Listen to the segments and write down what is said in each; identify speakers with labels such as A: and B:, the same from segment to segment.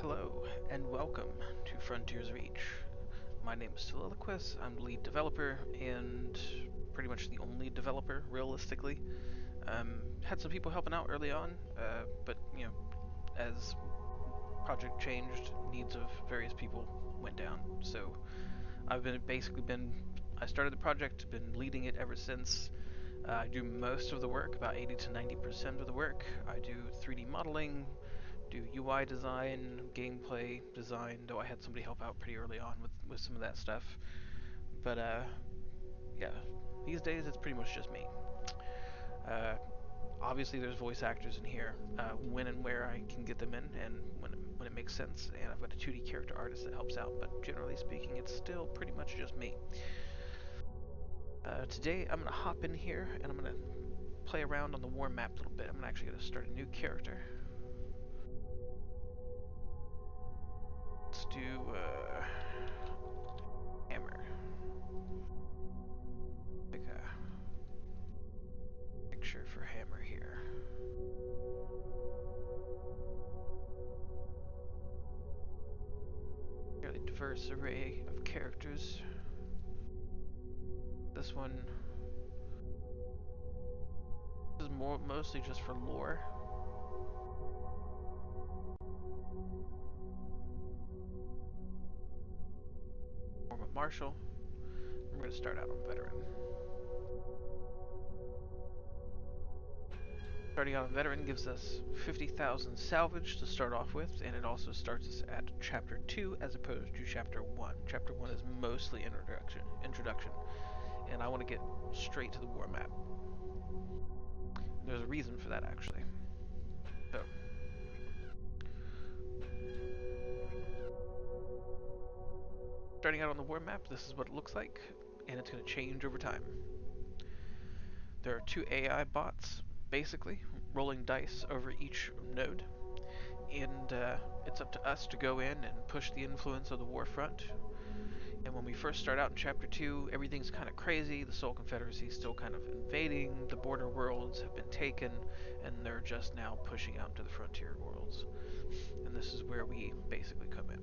A: Hello, and welcome to Frontiers Reach. My name is Soliloquist, I'm the lead developer, and pretty much the only developer, realistically. Had some people helping out early on, but, as project changed, needs of various people went down. So I've I started the project, been leading it ever since. I do most of the work, about 80 to 90% of the work. I do 3D modeling, do UI design, gameplay design, though I had somebody help out pretty early on with some of that stuff. But yeah, these days it's pretty much just me. Uh, Obviously there's voice actors in here, when and where I can get them in, and when it makes sense, and I've got a 2D character artist that helps out, but generally speaking it's still pretty much just me. Today I'm going to hop in here and I'm going to play around on the WARMAP a little bit. I'm actually going to start a new character. Let's do Hammer. Pick a picture for Hammer here. Fairly diverse array of characters. This one is mostly just for lore. WARMAP Marshal. We're going to start out on Veteran. Starting out on Veteran gives us 50,000 salvage to start off with, and it also starts us at Chapter 2 as opposed to Chapter 1. Chapter 1 is mostly introduction, and I want to get straight to the WARMAP. There's a reason for that, actually. So, starting out on the WARMAP, this is what it looks like, and it's going to change over time. There are two AI bots, basically, rolling dice over each node, and it's up to us to go in and push the influence of the war front. And when we first start out in Chapter 2, everything's kind of crazy, the Soul Confederacy is still kind of invading, the border worlds have been taken, and they're just now pushing out into the frontier worlds. And this is where we basically come in.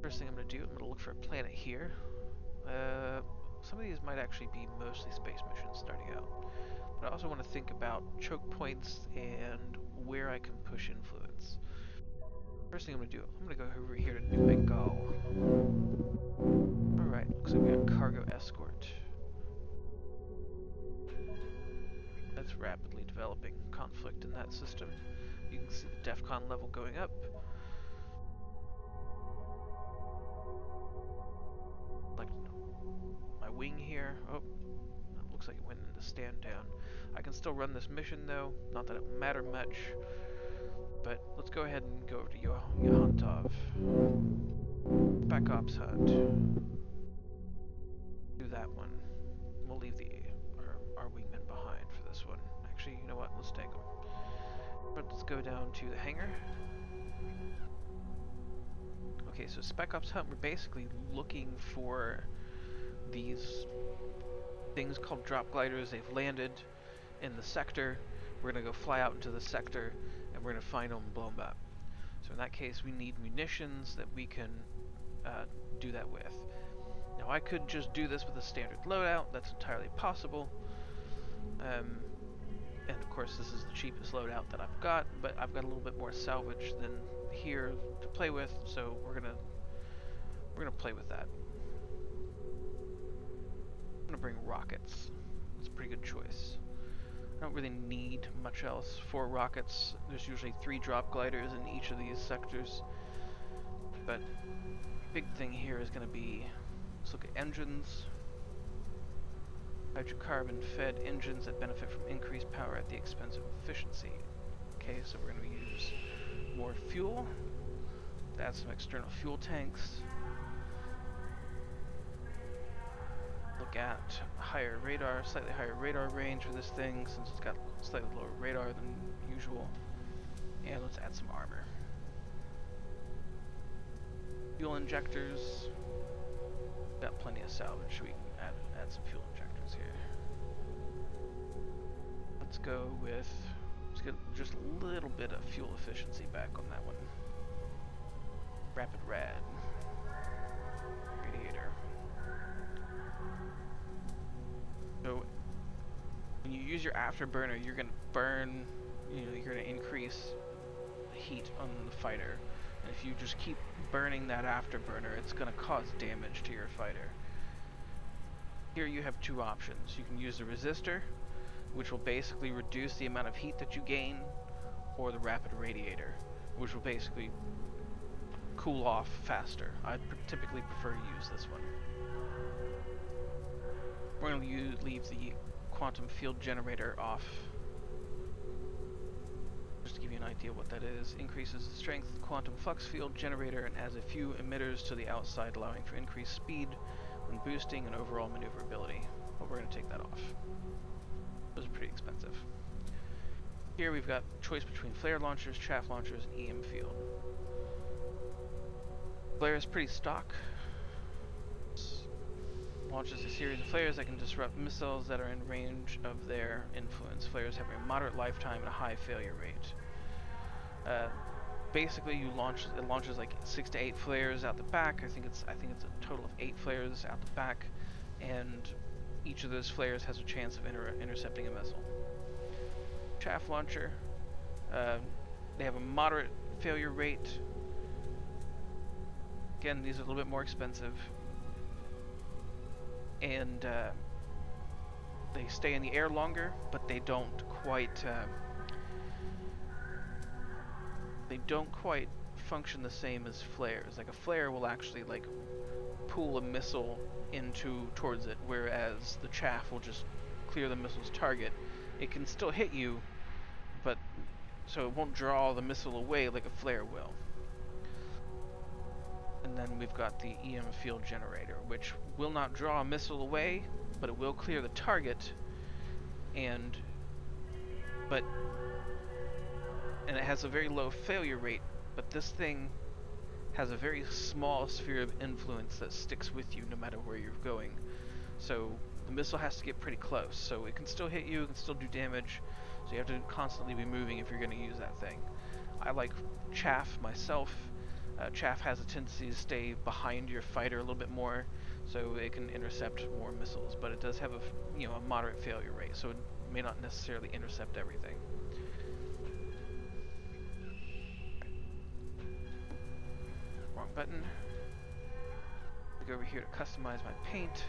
A: First thing I'm going to do, I'm going to look for a planet here. Some of these might actually be mostly space missions starting out. But I also want to think about choke points and where I can push influence. First thing I'm going to do, I'm going to go over here to New Bengal. Alright, looks like we got cargo escort. That's rapidly developing conflict in that system. You can see the DEFCON level going up. Like my wing here. Oh, that looks like it went into stand down. I can still run this mission though, not that it will matter much. But let's go ahead and go over to Yohantov. Spec Ops Hunt. Do that one. We'll leave our wingmen behind for this one. Actually, you know what? Let's take them. But let's go down to the hangar. Okay, so Spec Ops Hunt, we're basically looking for these things called drop gliders. They've landed in the sector. We're going to go fly out into the sector, and we're going to find them and blow them up. So in that case, we need munitions that we can do that with. Now I could just do this with a standard loadout, that's entirely possible. And of course this is the cheapest loadout that I've got, but I've got a little bit more salvage than here to play with, so we're gonna play with that. I'm gonna bring rockets. It's a pretty good choice. I don't really need much else for rockets. There's usually 3 drop gliders in each of these sectors. But big thing here is gonna be, let's look at engines. Hydrocarbon fed engines that benefit from increased power at the expense of efficiency. Okay, so we're going to use more fuel. Add some external fuel tanks. Look at higher radar, slightly higher radar range for this thing since it's got slightly lower radar than usual. And let's add some armor. Fuel injectors. Got plenty of salvage, so we can add some fuel injectors here. Let's go with, let's get just a little bit of fuel efficiency back on that one. Rapid rad. Radiator. So when you use your afterburner, you're gonna burn, you're gonna increase heat on the fighter. And if you just keep burning that afterburner, it's gonna cause damage to your fighter. Here you have two options. You can use the resistor, which will basically reduce the amount of heat that you gain, or the rapid radiator, which will basically cool off faster. I typically prefer to use this one. We're going to leave the quantum field generator off, just to give you an idea what that is. Increases the strength of the quantum flux field generator and adds a few emitters to the outside, allowing for increased speed when boosting and overall maneuverability. But we're going to take that off. Those are pretty expensive. Here we've got choice between flare launchers, chaff launchers, and EM field. Flare is pretty stock. Launches a series of flares that can disrupt missiles that are in range of their influence. Flares have a moderate lifetime and a high failure rate. Basically, it launches like 6 to 8 flares out the back. I think it's a total of 8 flares out the back, and each of those flares has a chance of intercepting a missile. Chaff launcher. They have a moderate failure rate. Again, these are a little bit more expensive. And they stay in the air longer, but they don't quite function the same as flares. Like a flare will actually like pull a missile towards it, whereas the chaff will just clear the missile's target. It can still hit you, but so it won't draw the missile away like a flare will. And then we've got the EM field generator, which will not draw a missile away, but it will clear the target, and it has a very low failure rate, but this thing has a very small sphere of influence that sticks with you no matter where you're going. So the missile has to get pretty close, so it can still hit you, it can still do damage, so you have to constantly be moving if you're going to use that thing. I like chaff myself. Chaff has a tendency to stay behind your fighter a little bit more, so it can intercept more missiles, but it does have a moderate failure rate, so it may not necessarily intercept everything. Wrong button. Go over here to customize my paint.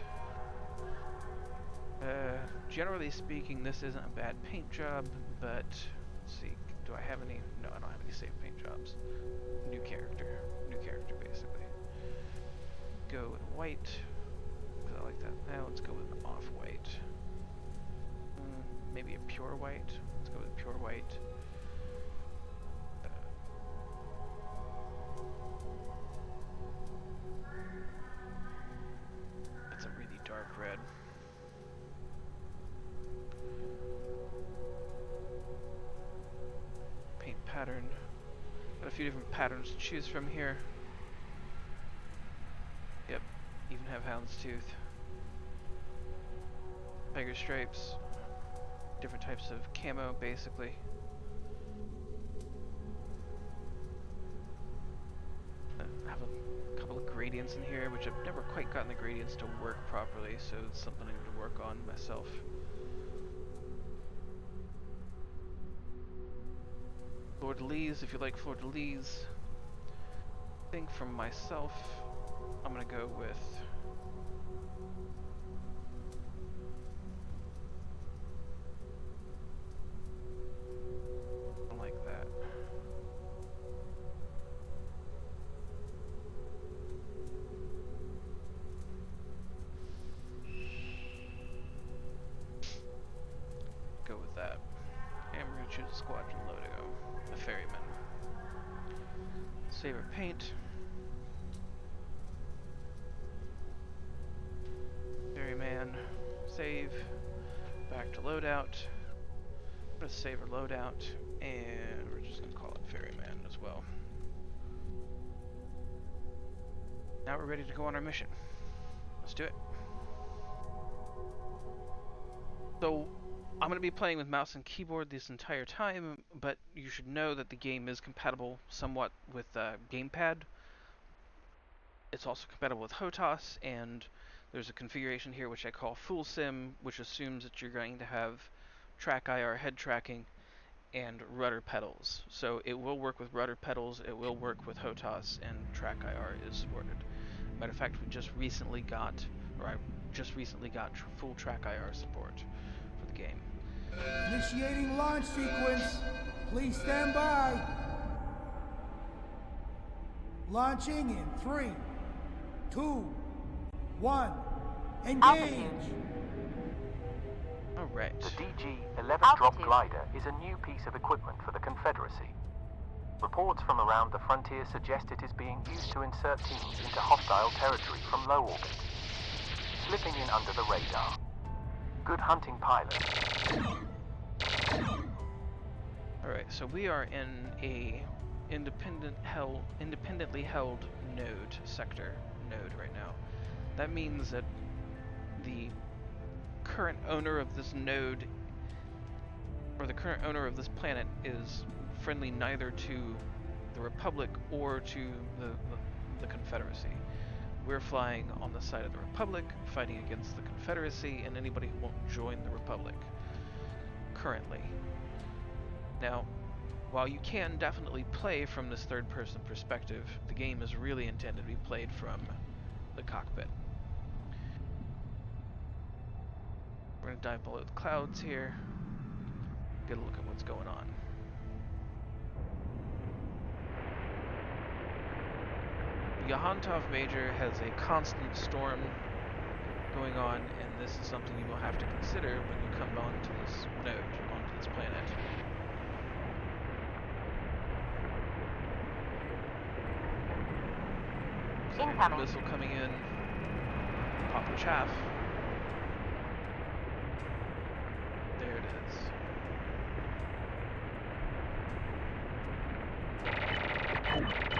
A: Generally speaking, this isn't a bad paint job, but let's see, do I have any? No, I don't have any saved paint jobs. New character basically. Go with white, because I like that. Now let's go with off-white. Maybe a pure white. Let's go with pure white. That's a really dark red. Paint pattern. Got a few different patterns to choose from here. Yep, even have houndstooth. Tiger stripes. Different types of camo, basically. I have a couple of gradients in here, which I've never quite gotten the gradients to work properly, so it's something I need to work on myself. Fleur-de-lis, if you like fleur-de-lis. I think for myself, I'm gonna go with something like that. Go with that. Amaruchu Squadron logo. The Ferryman. Saber paint. Ferryman. Save. Back to loadout. Let's save our loadout, and we're just gonna call it Ferryman as well. Now we're ready to go on our mission. Let's do it. So I'm going to be playing with mouse and keyboard this entire time, but you should know that the game is compatible somewhat with gamepad, It's also compatible with HOTAS, and there's a configuration here which I call Full Sim, which assumes that you're going to have track IR head tracking and rudder pedals. So it will work with rudder pedals, it will work with HOTAS, and track IR is supported. Matter of fact, I just recently got full track IR support for the game.
B: Initiating launch sequence. Please stand by. Launching in 3, 2, 1. Engage.
A: Alright.
C: The DG-11 drop glider is a new piece of equipment for the Confederacy. Reports from around the frontier suggest it is being used to insert teams into hostile territory from low orbit, slipping in under the radar. Good hunting, pilot.
A: Alright, so we are in a independently held node right now. That means that the current owner of this node, or the current owner of this planet, is friendly neither to the Republic or to the Confederacy. We're flying on the side of the Republic, fighting against the Confederacy and anybody who won't join the Republic, currently. Now, while you can definitely play from this third-person perspective, the game is really intended to be played from the cockpit. We're going to dive below the clouds here, get a look at what's going on. The Yohantov Major has a constant storm going on, and this is something you will have to consider when you come onto this node, onto this planet.
D: Incoming.
A: Missile coming in. Pop the chaff. There it is.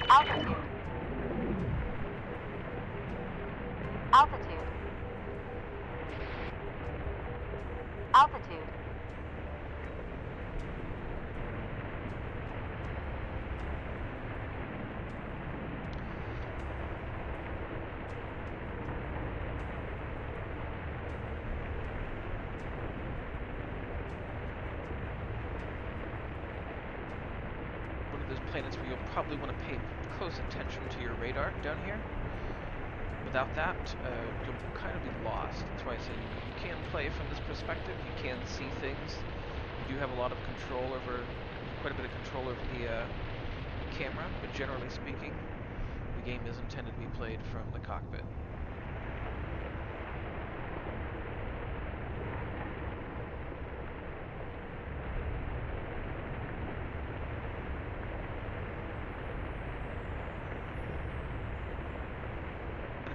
D: Altitude. Altitude. Altitude.
A: One of those planets where you'll probably want to pay close attention to your radar down here. Without that, you'll kind of be lost. That's why I say you can play from this perspective, you can see things. You do have a lot of control over, quite a bit of control over the camera, but generally speaking, the game is intended to be played from the cockpit.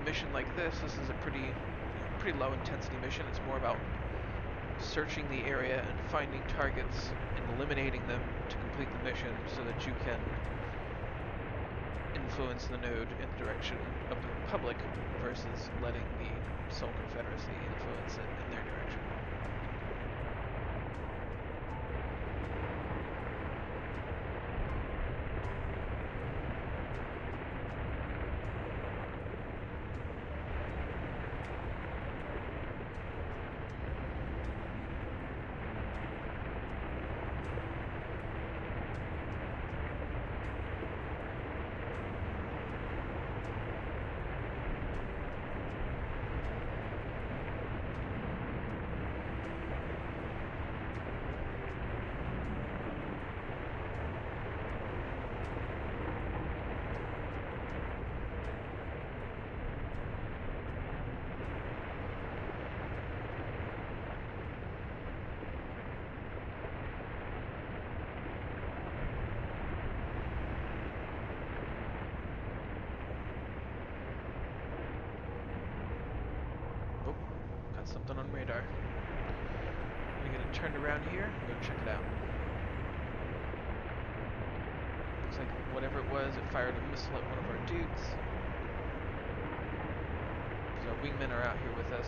A: Mission like this is a pretty low intensity mission. It's more about searching the area and finding targets and eliminating them to complete the mission so that you can influence the node in the direction of the Republic versus letting the Sol Confederacy influence it in their direction. Something on radar. I'm gonna get it turned around here and go check it out. Looks like whatever it was, it fired a missile at one of our dudes. So our wingmen are out here with us.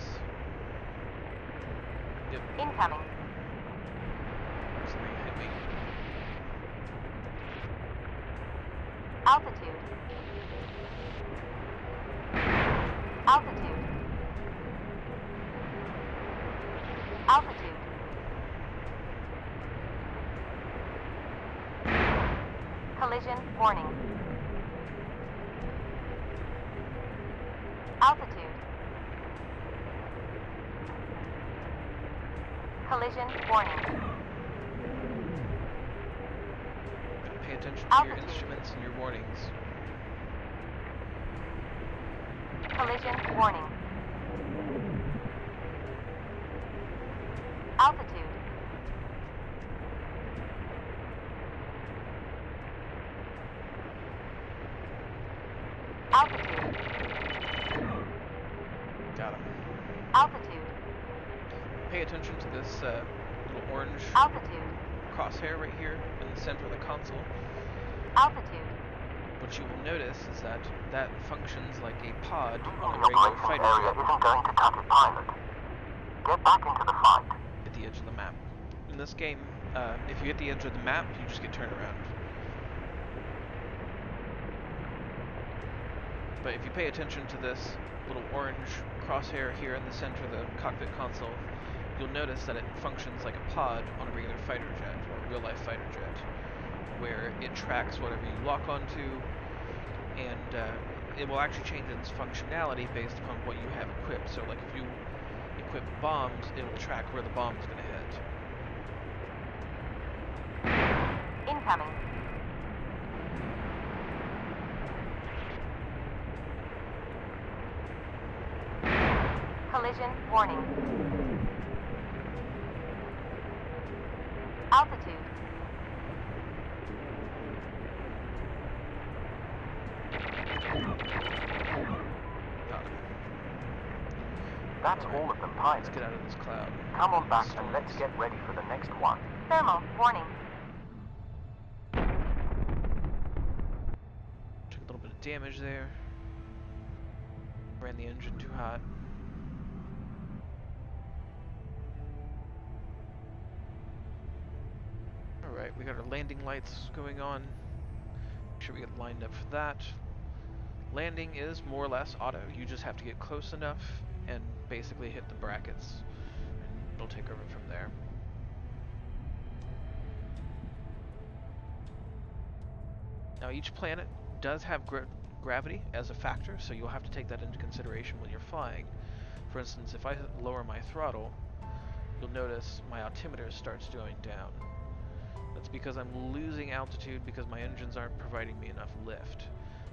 A: Yep.
D: Incoming.
A: Something hit me.
D: Altitude. Altitude. Altitude. Collision warning. Altitude. Collision warning.
A: Pay attention to your
D: Altitude.
A: instruments and your warnings.
D: Collision warning. Altitude. Altitude.
A: Got him.
D: Altitude.
A: Pay attention to this little orange
D: Altitude.
A: crosshair right here in the center of the console.
D: Altitude.
A: What you will notice is that that functions like a pod
C: Leaving
A: on a
C: the
A: regular
C: operations
A: fighter
C: area
A: jet
C: isn't going to cut it, pilot. Get back into the fight.
A: at the edge of the map. In this game, if you hit the edge of the map, you just get turned around. But if you pay attention to this little orange crosshair here in the center of the cockpit console, you'll notice that it functions like a pod on a regular fighter jet, or a real-life fighter jet, where it tracks whatever you lock onto, and it will actually change its functionality based upon what you have equipped. So like if you equip bombs, it will track where the bomb is going to hit.
D: Incoming. Collision warning. Altitude.
A: Got it.
C: That's all of them, pilot.
A: Let's get out of this cloud.
C: Come on back and let's get ready for the next one.
D: Thermal warning.
A: Took a little bit of damage there. Ran the engine too hot. Alright, we got our landing lights going on. Make sure we get lined up for that. Landing is more or less auto. You just have to get close enough and basically hit the brackets. And it'll take over from there. Now each planet does have gravity as a factor, so you'll have to take that into consideration when you're flying. For instance, if I lower my throttle, you'll notice my altimeter starts going down. That's because I'm losing altitude because my engines aren't providing me enough lift.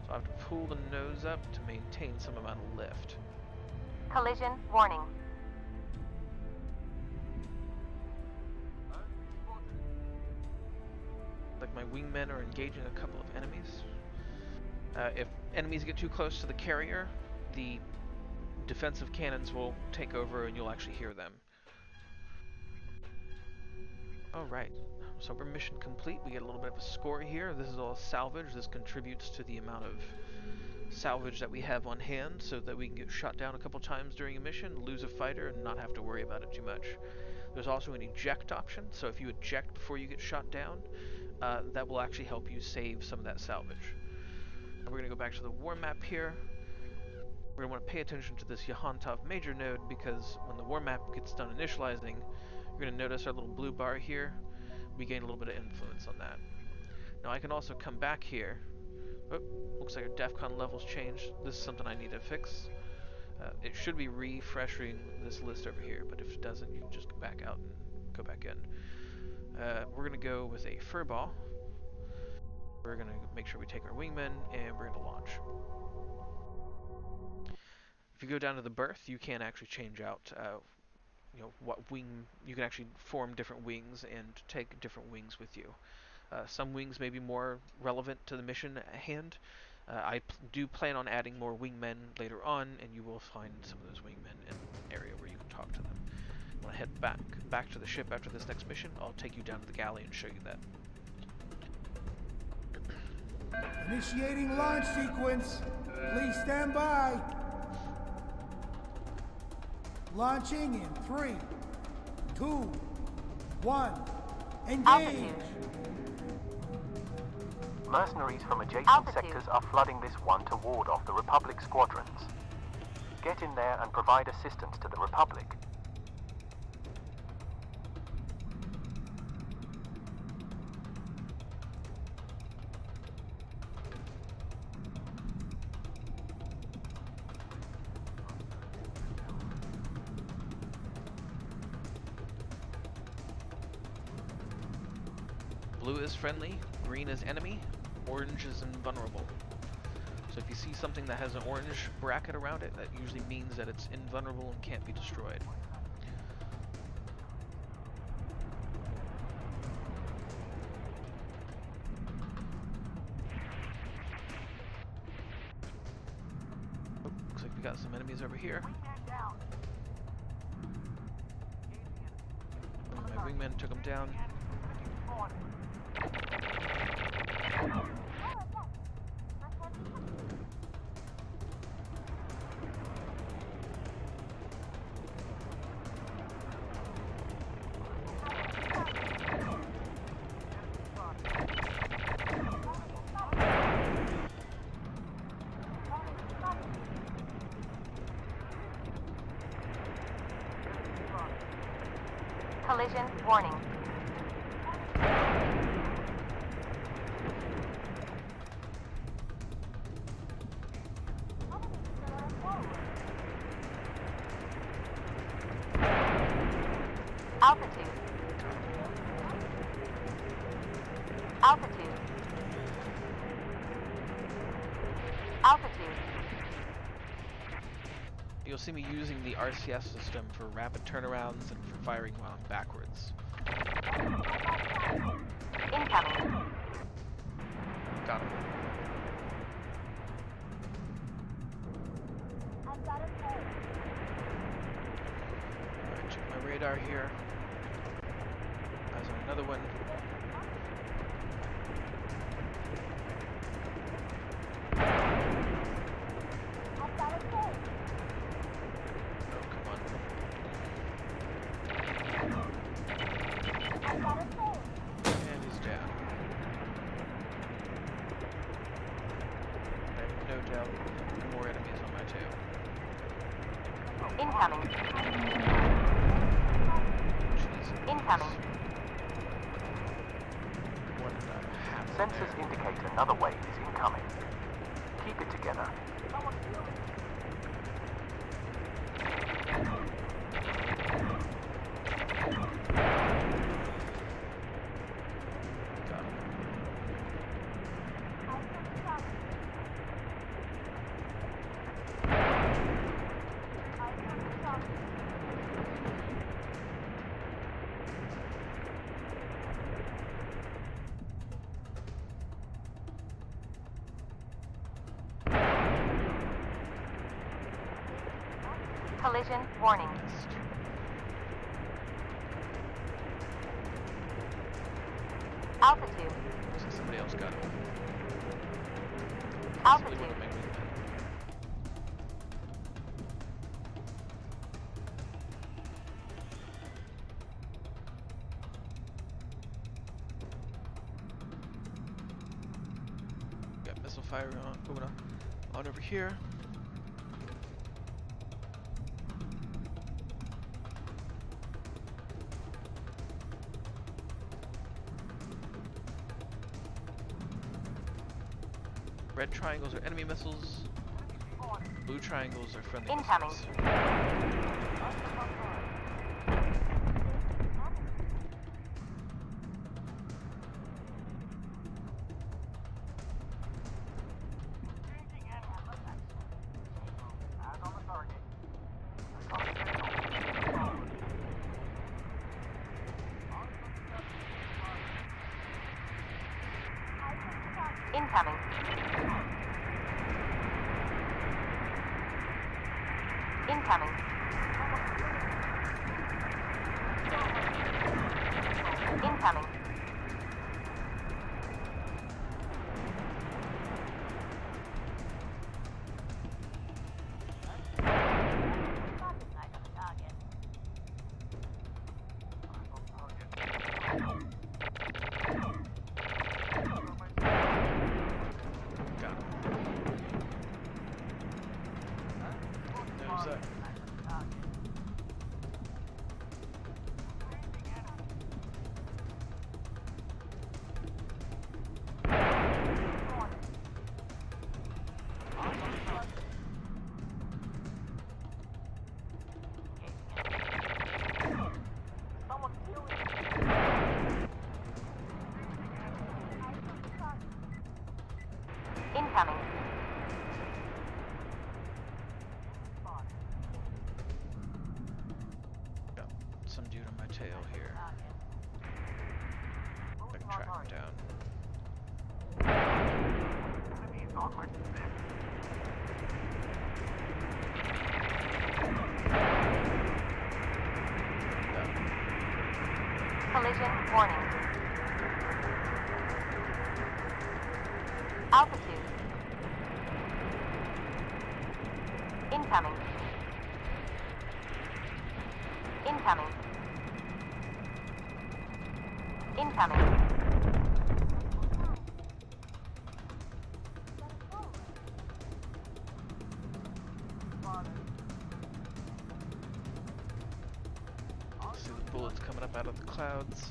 A: So I have to pull the nose up to maintain some amount of lift.
D: Collision warning.
A: Like my wingmen are engaging a couple of enemies. If enemies get too close to the carrier, the defensive cannons will take over and you'll actually hear them. Alright, so we're mission complete. We get a little bit of a score here. This is all salvage. This contributes to the amount of salvage that we have on hand so that we can get shot down a couple times during a mission, lose a fighter, and not have to worry about it too much. There's also an eject option, so if you eject before you get shot down, that will actually help you save some of that salvage. And we're going to go back to the WARMAP here. We're going to want to pay attention to this Yahantov major node because when the WARMAP gets done initializing, you're going to notice our little blue bar here. We gain a little bit of influence on that. Now I can also come back here. Oh, looks like our DEFCON levels changed. This is something I need to fix. It should be refreshing this list over here, but if it doesn't, you can just go back out and go back in. We're going to go with a furball. We're going to make sure we take our wingmen, and we're going to launch. If you go down to the berth, you can actually change out what wing. You can actually form different wings and take different wings with you. Some wings may be more relevant to the mission at hand. I do plan on adding more wingmen later on, and you will find some of those wingmen in an area where you can talk to them. When I head back to the ship after this next mission, I'll take you down to the galley and show you that.
B: Initiating launch sequence. Please stand by. Launching in 3, 2, 1. Engage.
D: Altitude.
C: Mercenaries from adjacent
D: Altitude.
C: sectors are flooding this one to ward off the Republic squadrons. Get in there and provide assistance to the Republic.
A: Blue is friendly, green is enemy, orange is invulnerable. So if you see something that has an orange bracket around it, that usually means that it's invulnerable and can't be destroyed. Oh, looks like we got some enemies over here. My wingman took them down.
D: Collision warning. Altitude. Altitude. Altitude.
A: You'll see me using the RCS system for rapid turnarounds and for firing while I'm backwards.
D: Incoming.
A: Got him. Alright, check my radar here. Eyes on another one. Oh, come on. And he's down. I have no doubt more enemies on my tail.
D: Incoming.
A: Jesus.
D: Incoming.
A: One half
C: Sensors
A: there.
C: indicate another wave is incoming. Keep it together.
A: Got him.
D: Collision warning.
A: Missed.
D: Altitude.
A: Looks like somebody else got him. Possibly
D: Altitude.
A: one of my wingmen. Got missile fire going on over here. Red triangles are enemy missiles. Blue triangles are friendly
D: Incoming.
A: missiles.
D: Incoming. Incoming. Incoming.
A: Got him. No
D: Incoming.
A: Got some dude on my tail here. I can track him down.
D: Collision warning. Altitude. Incoming. Incoming. Incoming.
A: See the bullets coming up out of the clouds.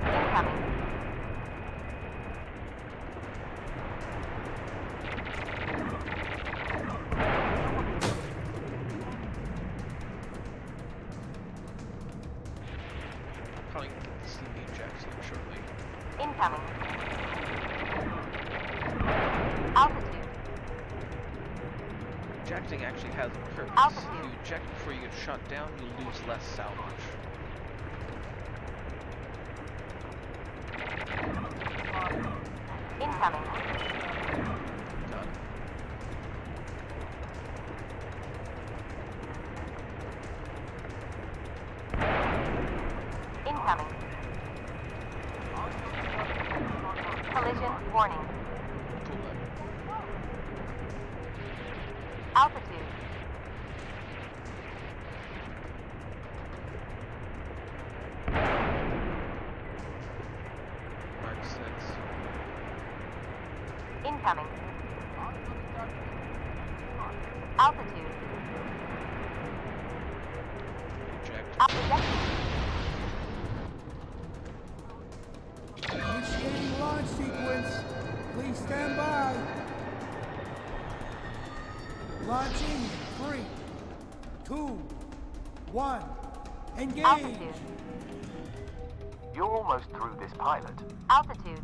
D: Incoming.
A: Probably gonna get the CV Jackson shortly.
D: Incoming. Altitude.
A: Ejecting actually has a purpose.
D: Altitude.
A: If you eject before you get shot down, you lose less salvage.
D: Incoming.
A: Done.
D: Incoming. Collision warning.
A: Cool then.
D: Altitude.
A: Mark 6.
D: Incoming. Altitude.
A: Eject.
D: Ejecting.
B: Initiating launch sequence. Please stand by. Launching in 3, 2, 1. Engage.
D: Altitude.
C: You're almost through this pilot.
D: Altitude.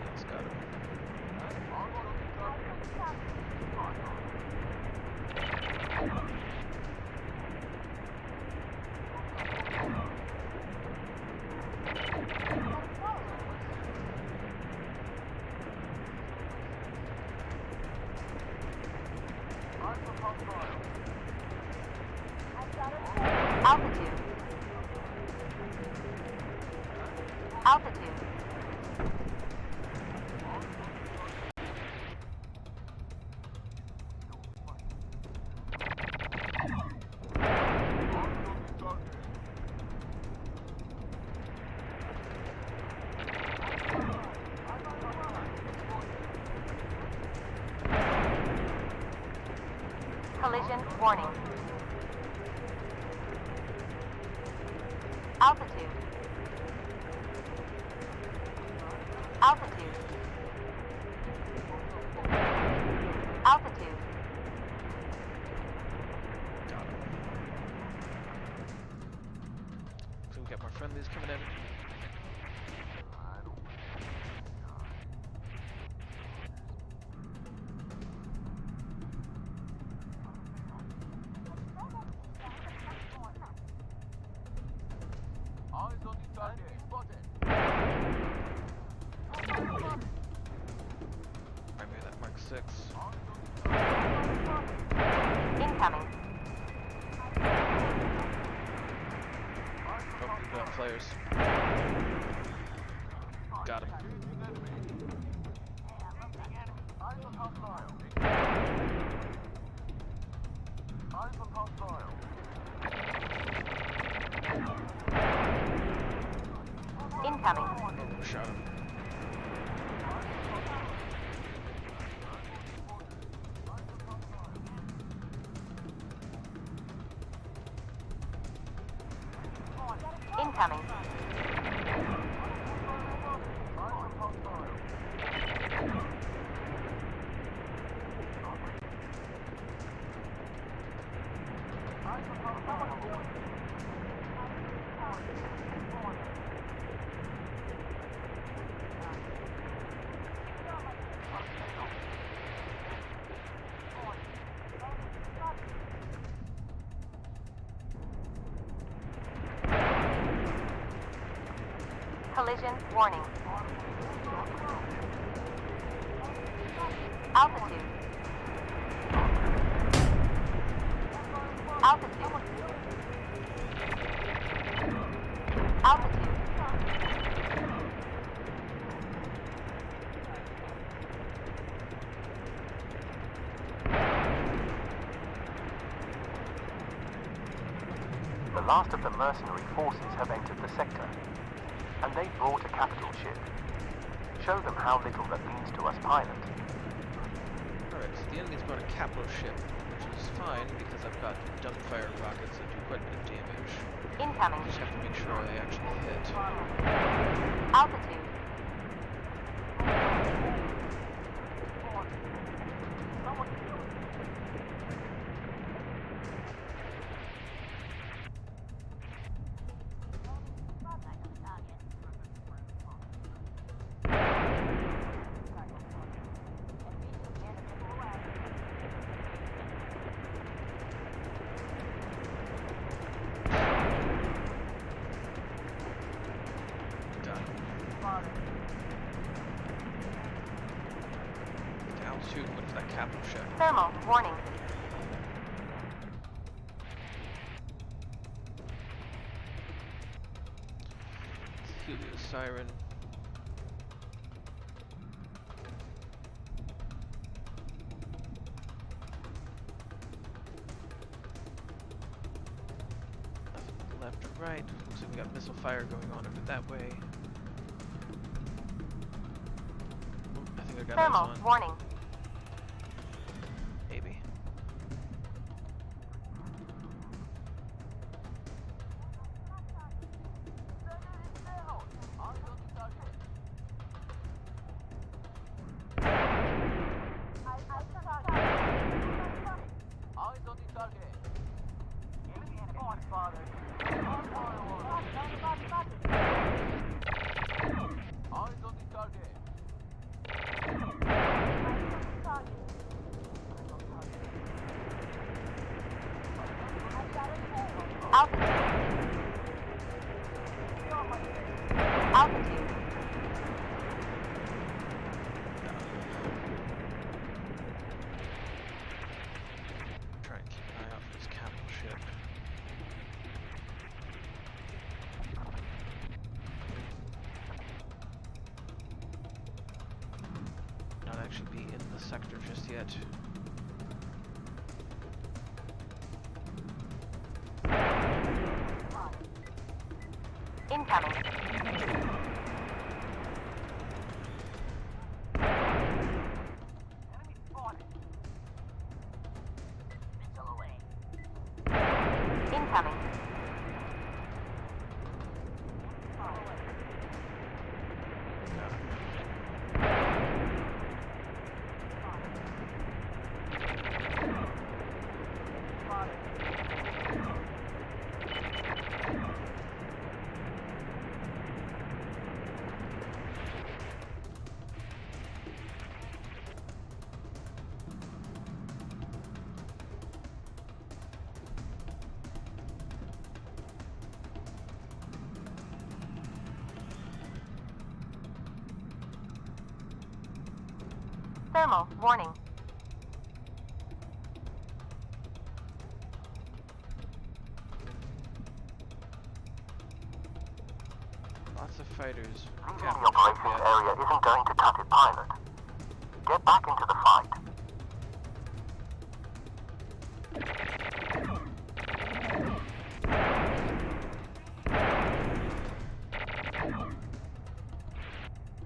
A: Something else got him.
D: Altitude. Altitude. Collision warning. Altitude. Altitude. Altitude.
A: Got him. So we got more friendlies coming in.
E: Eyes on the target.
A: Right near that Mark 6.
D: Incoming.
A: Oh, we've got flares. Got him.
D: Incoming.
A: Oh, shot him.
D: Incoming. Collision warning. Altitude. Altitude. Altitude.
C: The last of the mercenary forces have entered the sector, and they've brought a capital ship. Show them how little that means to us pilot.
A: Alright, so the enemy's brought a capital ship, which is fine because I've got dumbfire rockets that do quite a bit of damage.
D: Incoming.
A: I just have to make sure they actually hit.
D: Altitude.
A: Got him. The altitude went for that capital ship.
D: Thermal warning.
A: Helio siren. Left or right. Looks like we got missile fire going on over that way. Oh, I think I got eyes
D: Thermal
A: on.
D: warning.
A: Maybe.
D: Altitude. Altitude.
A: Try and keep an eye out for this capital ship. Not actually be in the sector just yet.
D: Incoming. Incoming. Thermal warning.
A: Lots of fighters.
C: Leaving
A: Captain
C: the operations
A: ship,
C: area isn't going to cut it, pilot. Get back into the fight.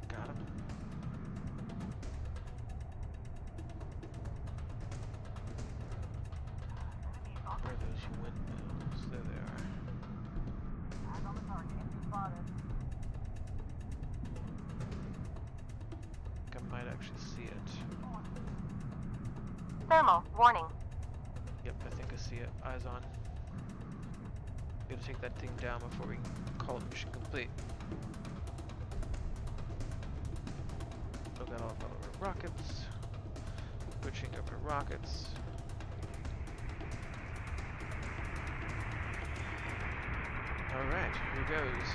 A: Got him. Where are those windmills? There they are. I might actually see it.
D: Thermal warning.
A: Yep, I think I see it. Eyes on. Gotta take that thing down before we call it mission complete. Still got all of our rockets. Switching over to rockets. Alright, here goes.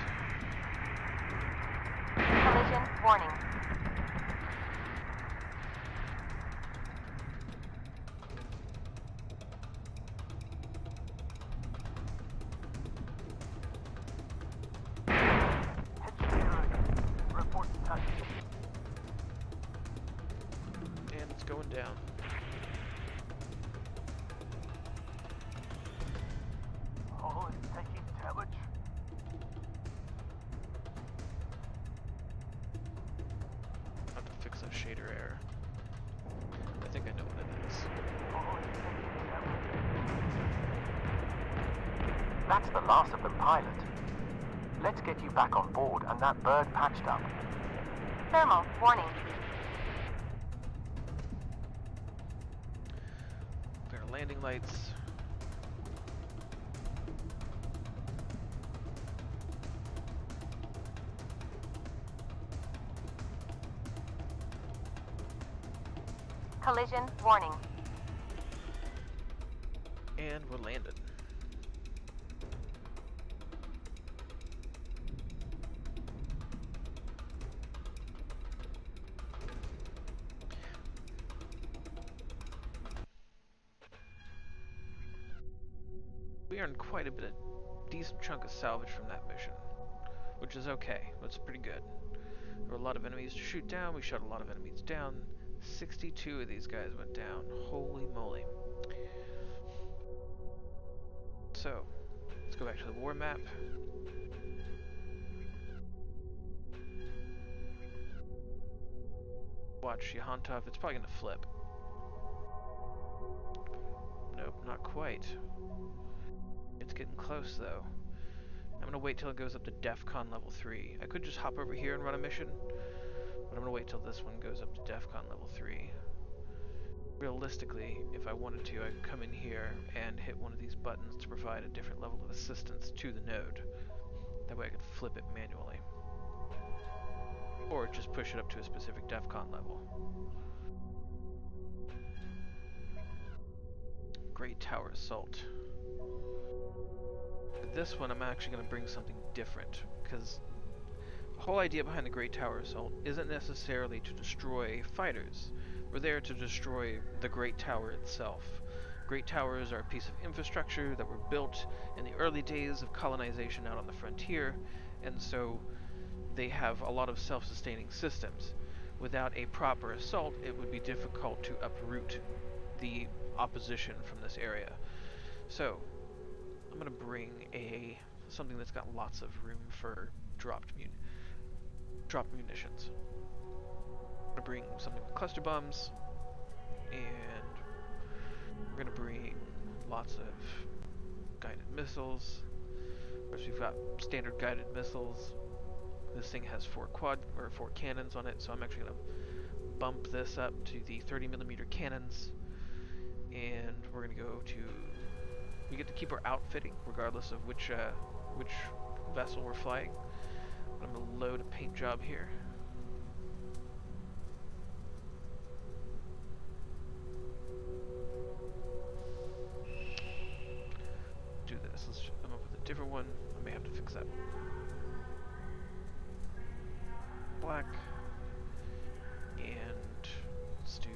D: Collision warning.
A: And it's going down.
C: Oh, it's taking damage.
A: I have to fix a shader error. I think I know what it is.
C: Oh, it's taking damage. That's the last of them, pilot. Let's get you back on board and that bird patched up.
D: Thermal warning.
A: Clear landing lights.
D: Collision warning.
A: And we're landed. We earned quite a bit of decent chunk of salvage from that mission, which is okay. That's pretty good. There were a lot of enemies to shoot down. We shot a lot of enemies down. 62 of these guys went down. Holy moly. So, let's go back to the war map. Watch Yahantov. It's probably going to flip. Nope, not quite. It's getting close, though. I'm going to wait till it goes up to DEFCON level 3. I could just hop over here and run a mission, but I'm going to wait till this one goes up to DEFCON level 3. Realistically, if I wanted to, I could come in here and hit one of these buttons to provide a different level of assistance to the node. That way I could flip it manually. Or just push it up to a specific DEFCON level. Great Tower Assault. For this one, I'm actually going to bring something different, because the whole idea behind the Great Tower Assault isn't necessarily to destroy fighters. We're there to destroy the Great Tower itself. Great Towers are a piece of infrastructure that were built in the early days of colonization out on the frontier, and so they have a lot of self-sustaining systems. Without a proper assault, it would be difficult to uproot the opposition from this area. So, I'm going to bring something that's got lots of room for dropped munitions. I'm going to bring something with cluster bombs, and we're going to bring lots of guided missiles. Of course, we've got standard guided missiles. This thing has 4 cannons on it, so I'm actually going to bump this up to the 30mm cannons, and we're going to go to. We get to keep our outfitting regardless of which vessel we're flying. But I'm going to load a paint job here. Do this. Let's come up with a different one. I may have to fix that. Black. And let's do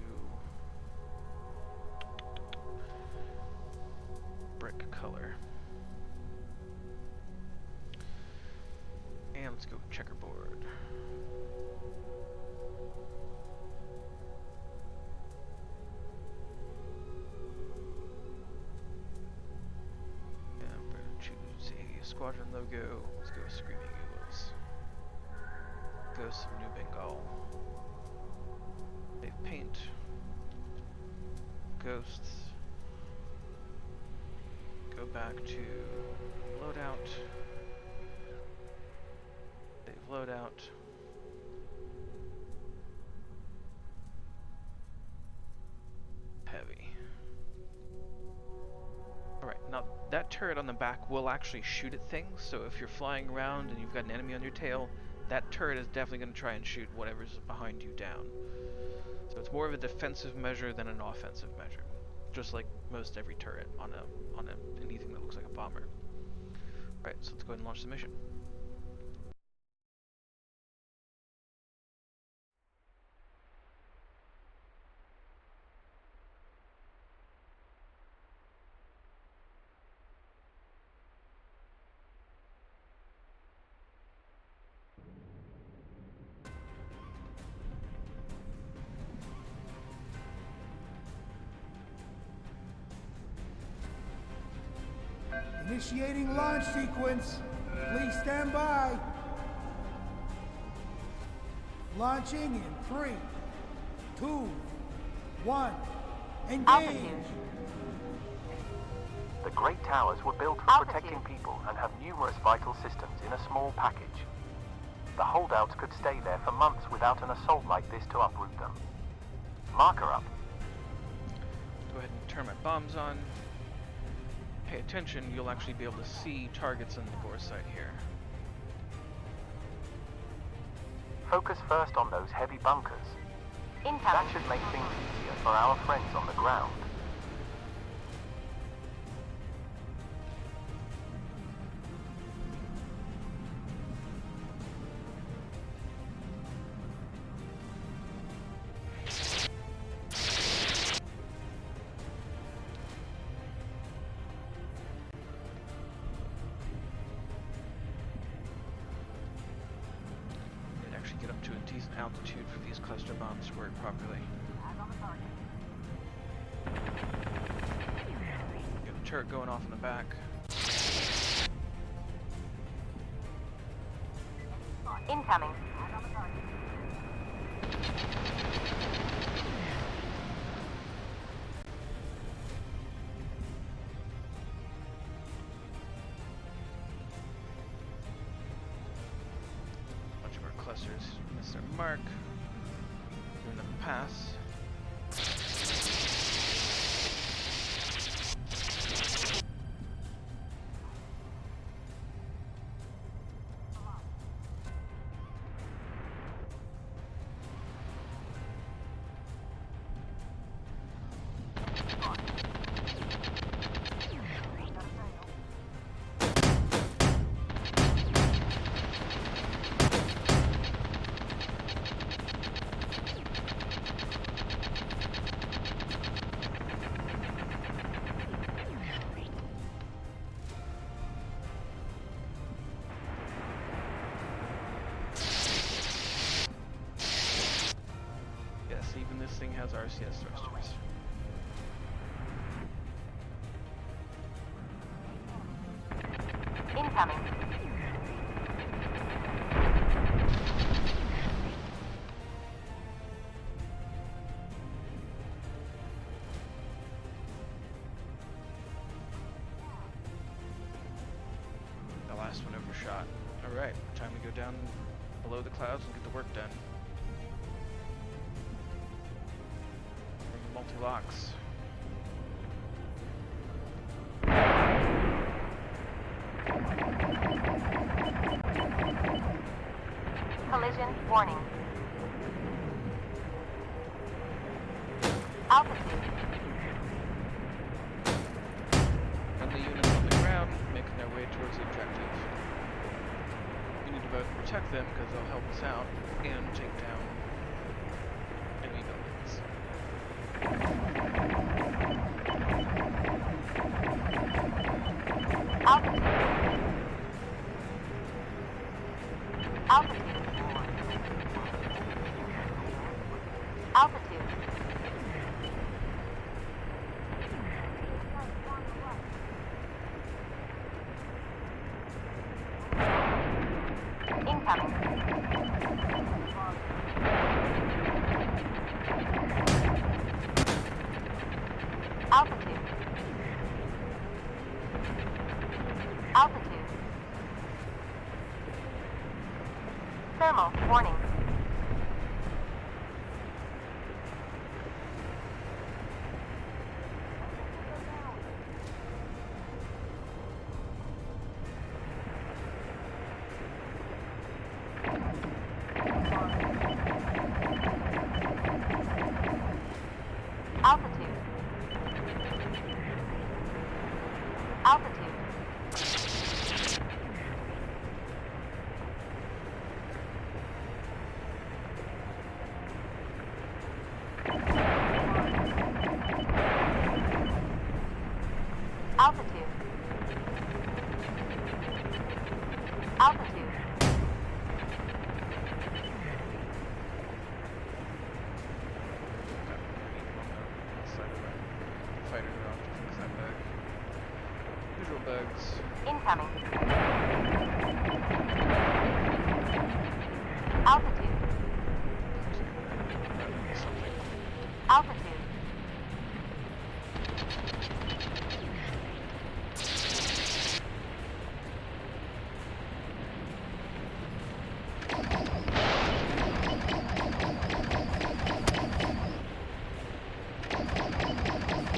A: squadron logo. Let's go with Screaming Eagles. Ghosts of New Bengal. Save paint. Ghosts. Go back to loadout. Save loadout. Heavy. Alright, now that turret on the back will actually shoot at things, so if you're flying around and you've got an enemy on your tail, that turret is definitely going to try and shoot whatever's behind you down. So it's more of a defensive measure than an offensive measure, just like most every turret on anything that looks like a bomber. Alright, so let's go ahead and launch the mission.
B: Initiating launch sequence. Please stand by. Launching in 3, 2, 1. Engage.
D: Altitude.
C: The Great Towers were built for
D: Altitude.
C: protecting people and have numerous vital systems in a small package. The holdouts could stay there for months without an assault like this to uproot them. Marker up.
A: Go ahead and turn my bombs on. Pay attention, you'll actually be able to see targets in the bore sight here.
C: Focus first on those heavy bunkers. That
D: Incoming.
C: should make things easier for our friends on the ground.
A: Get up to a decent altitude for these cluster bombs to work properly. Get a turret going off in the back.
D: Incoming.
A: Bunch of our clusters miss their mark. Giving them a pass. Even this thing has RCS thrusters.
D: Incoming.
A: The last one overshot. Alright, time to go down below the clouds and get the work done. Multi-locks.
D: Collision warning. Altitude.
A: Friendly units on the ground making their way towards the objective. We need to both protect them because they'll help us out and take down enemy buildings.
D: Altitude. Altitude. Altitude. Thermal warning. Altitude. Altitude. Altitude. Altitude.
A: Fighters are off to fix that bug. Visual bugs.
D: Incoming. Altitude.
A: Something.
D: Altitude.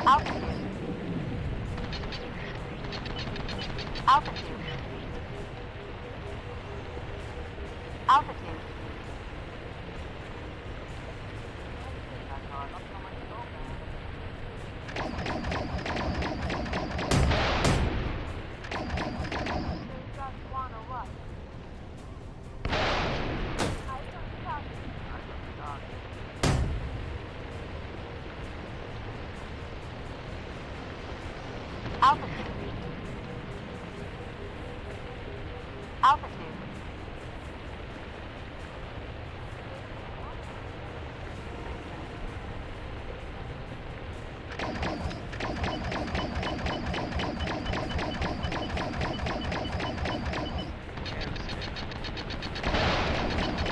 D: Altitude. Altitude. Altitude. Altitude. Altitude.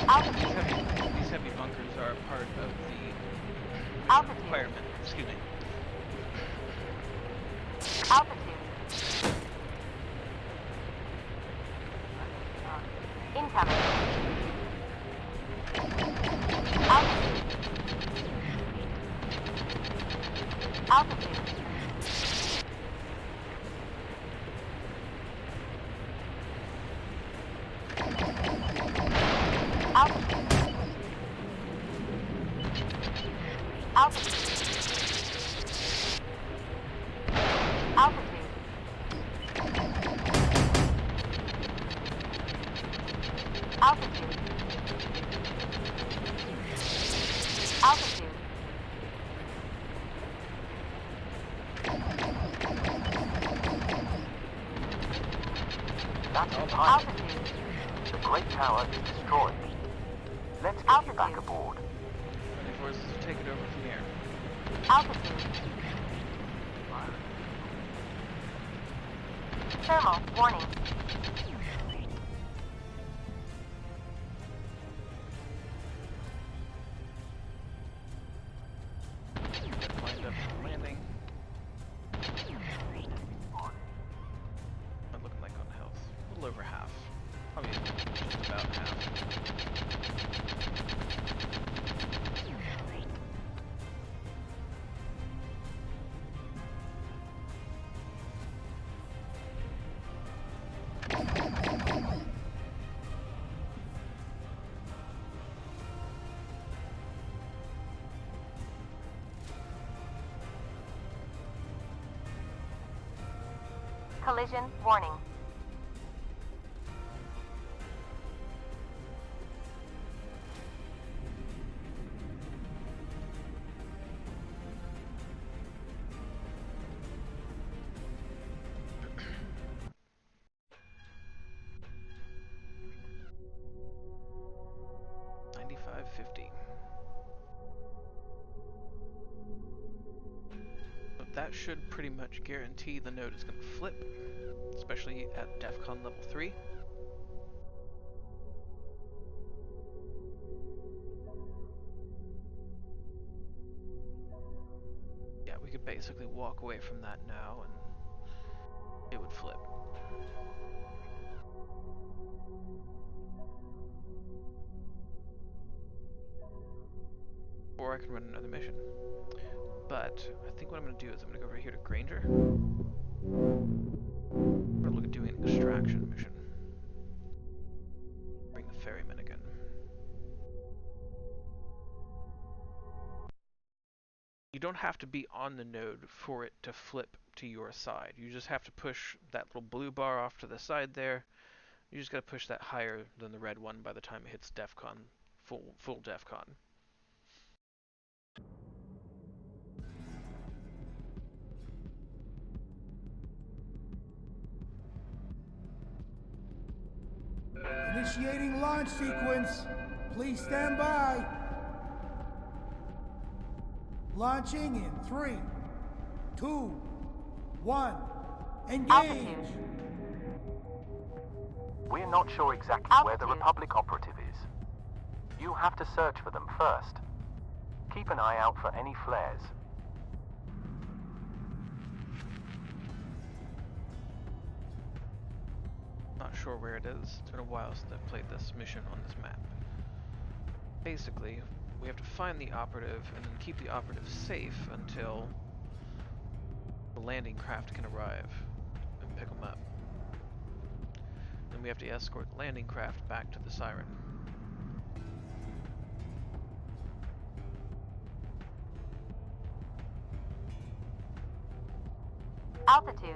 D: Altitude.
A: These heavy bunkers are part of the
D: Altitude.
A: requirement. Excuse me.
D: Altitude. Incoming. Altitude. Altitude. Altitude. Altitude. Altitude. Altitude. Altitude.
C: That's entirely.
D: Altitude.
C: The Great Tower is destroyed. Let's get you back
D: Altitude.
C: aboard.
A: Ready forces to take it over from here.
D: Altitude. Thermal warning.
A: Get lined up for landing. Not looking like on health. A little over half. Probably just about half.
D: Collision warning.
A: $95.50. But that should pretty much guarantee the node is going to flip, especially at DEFCON level 3. Yeah, we could basically walk away from that now and it would flip. I can run another mission. But I think what I'm going to do is I'm going to go over here to Granger. We're going to look at doing an extraction mission. Bring the ferryman again. You don't have to be on the node for it to flip to your side. You just have to push that little blue bar off to the side there. You just got to push that higher than the red one by the time it hits DEFCON, full DEFCON.
B: Initiating launch sequence. Please stand by. Launching in 3, 2, 1. Engage.
D: Altitude.
C: We're not sure exactly where the
D: Altitude.
C: Republic operative is. You have to search for them first. Keep an eye out for any flares.
A: Not sure where it is. It's been a while since I've played this mission on this map. Basically, we have to find the operative and then keep the operative safe until the landing craft can arrive and pick them up. Then we have to escort the landing craft back to the Siren.
D: Altitude.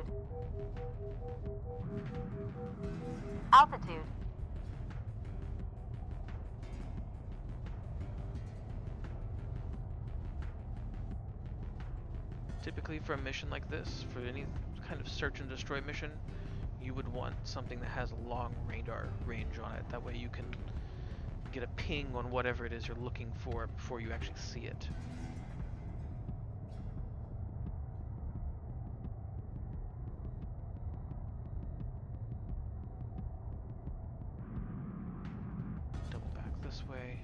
D: Altitude.
A: Typically for a mission like this, for any kind of search and destroy mission, you would want something that has a long radar range on it. That way you can get a ping on whatever it is you're looking for before you actually see it. Double back this way.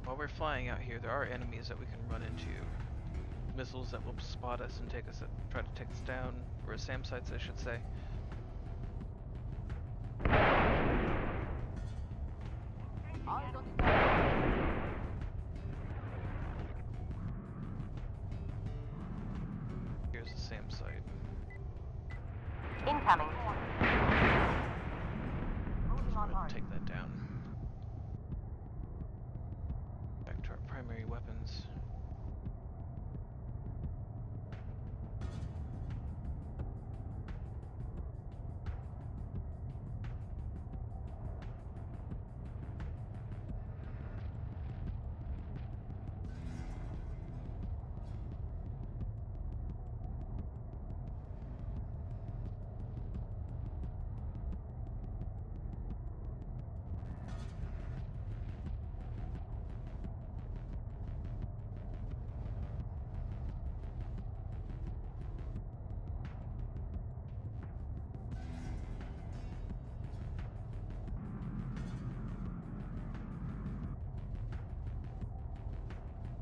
A: While we're flying out here, there are enemies that we can run into. Missiles that will spot us and try to take us down, or SAM sites I should say. Here's the SAM site.
D: Incoming.
A: Just go ahead and take that down. Back to our primary weapons.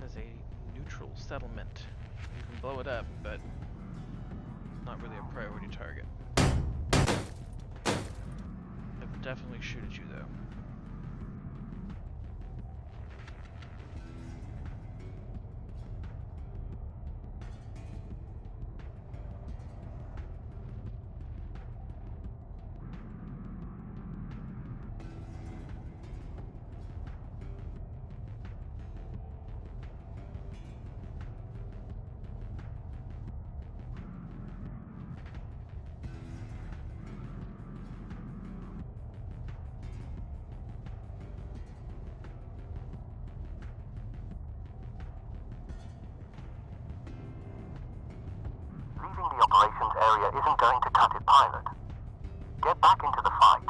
A: As a neutral settlement, you can blow it up, but not really a priority target. It will definitely shoot at you though.
C: area isn't going to cut it, pilot. Get back into the fight.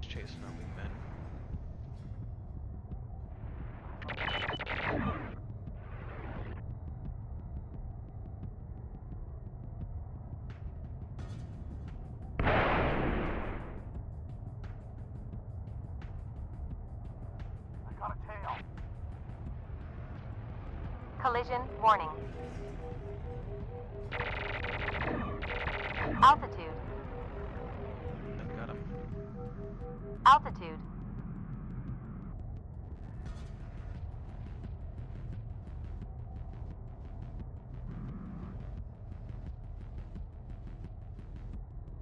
A: Chasing our wingmen.
C: I got a tail.
D: Collision warning. Altitude.
A: I've got him.
D: Altitude.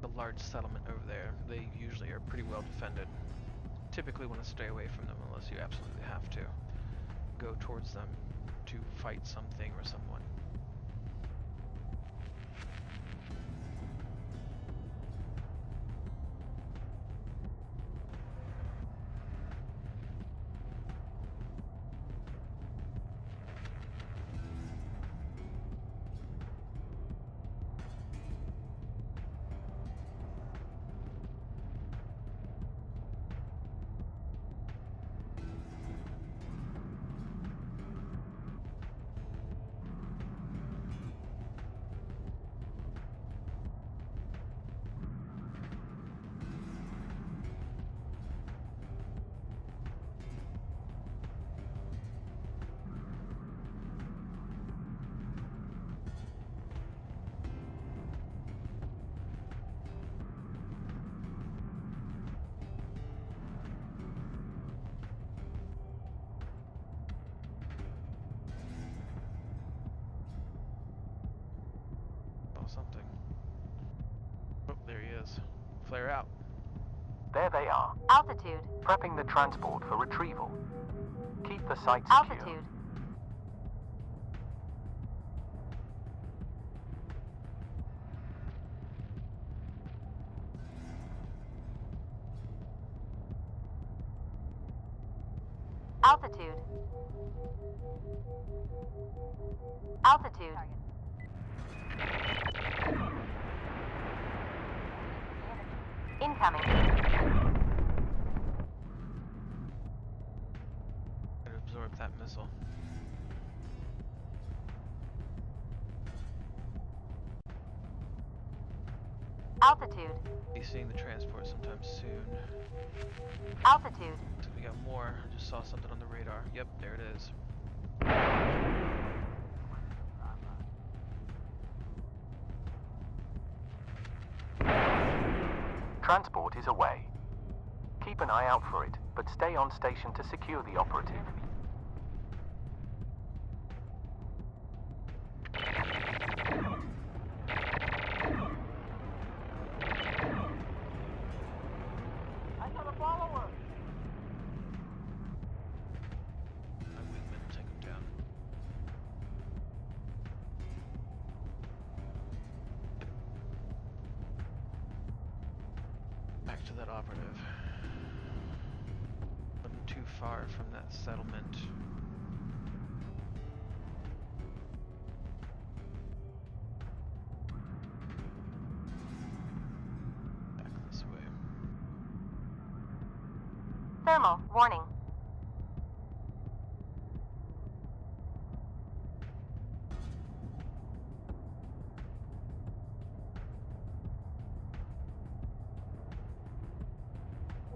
A: The large settlement over there, they usually are pretty well defended. Typically want to stay away from them unless you absolutely have to. Go towards them to fight something or someone. Something. Oh, there he is. Flare out.
C: There they are,
D: Altitude.
C: prepping the transport for retrieval. Keep the site secure.
D: Altitude. Altitude. Altitude. Incoming.
A: Gotta absorb that missile.
D: Altitude.
A: Be seeing the transport sometime soon.
D: Altitude.
A: So we got more. I just saw something on the radar. Yep, there it is.
C: Transport is away. Keep an eye out for it, but stay on station to secure the operative. I got a follower!
A: My wingmen will take him down. Back to that operative. Wasn't too far from that settlement. Back this way.
D: Thermal warning.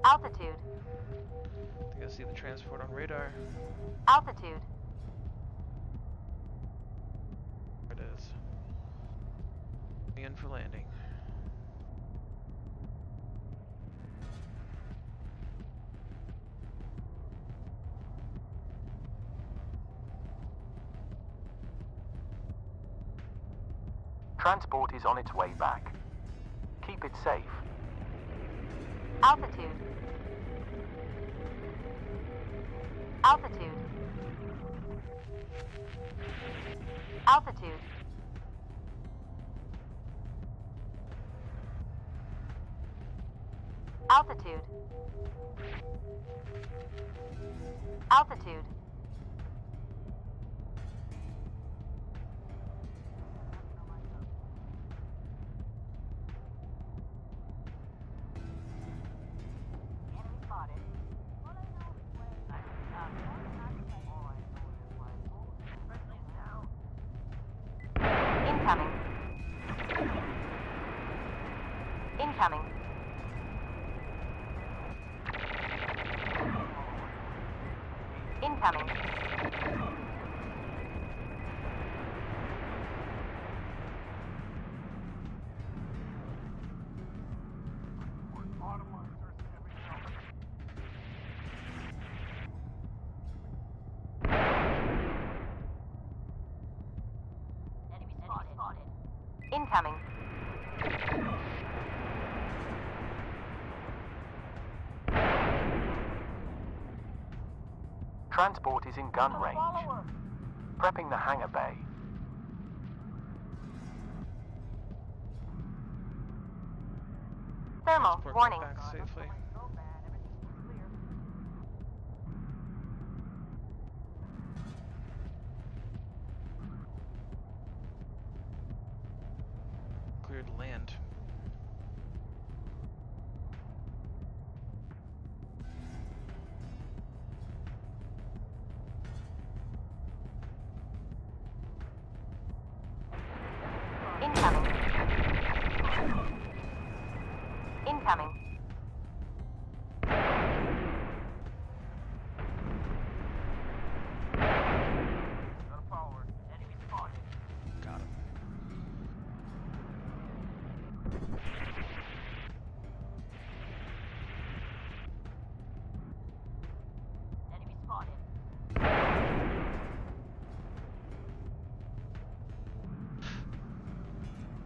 D: Altitude.
A: I think I see the transport on radar.
D: Altitude.
A: There it is. In for landing.
C: Transport is on its way back. Keep it safe.
D: Altitude. Altitude. Altitude. Altitude. Altitude. Incoming. Incoming.
C: Transport is in gun range. Prepping the hangar bay.
D: Thermal.
A: Transport
D: Warning.
A: back safely. Cleared land.
D: Incoming. Incoming.
A: Got him.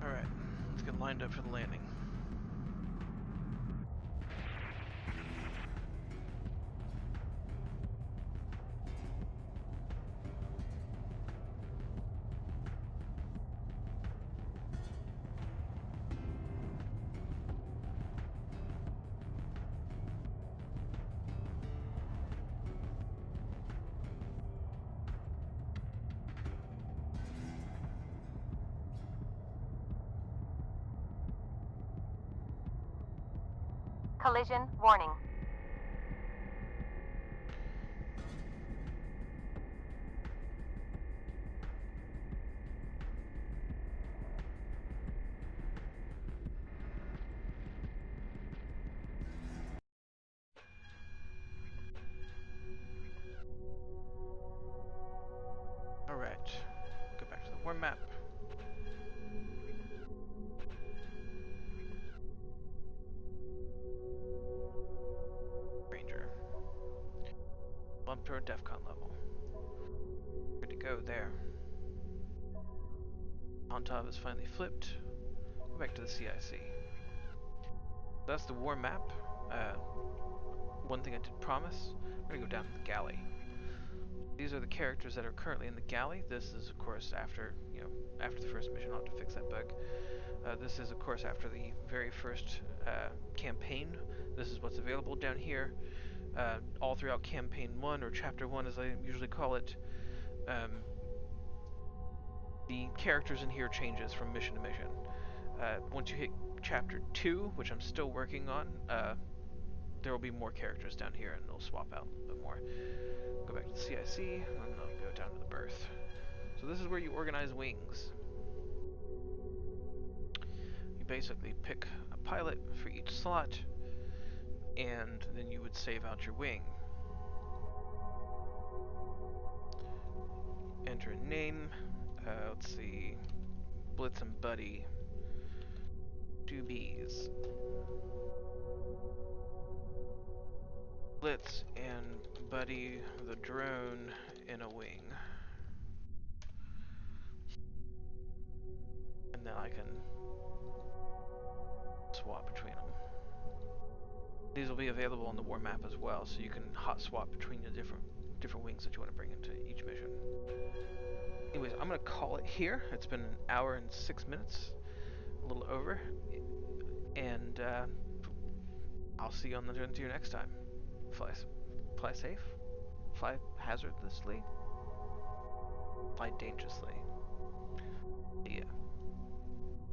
A: Alright, let's get lined up for the landing.
D: Collision. Warning.
A: Alright, go back to the WARMAP. Ranger. Bump to our DEFCON level. Good to go there. Montav is finally flipped. Go back to the CIC. That's the WARMAP. One thing I did promise, we're gonna go down to the galley. These are the characters that are currently in the galley. This is, of course, after after the first mission. I'll have to fix that bug. This is, of course, after the very first campaign. This is what's available down here. All throughout Campaign 1, or Chapter 1 as I usually call it, the characters in here changes from mission to mission. Once you hit Chapter 2, which I'm still working on, there will be more characters down here and they'll swap out a little bit more. Go back to the CIC, and then I'll go down to the berth. So this is where you organize wings. You basically pick a pilot for each slot, and then you would save out your wing. Enter a name. Let's see. Blitz and Buddy. 2 Bs. Blitz and Buddy the drone in a wing. And then I can swap between them. These will be available on the WARMAP as well, so you can hot swap between the different wings that you want to bring into each mission. Anyways, I'm going to call it here. It's been an hour and 6 minutes, a little over, and I'll see you on the frontier next time. Fly safe, fly hazardously, fly dangerously. See ya.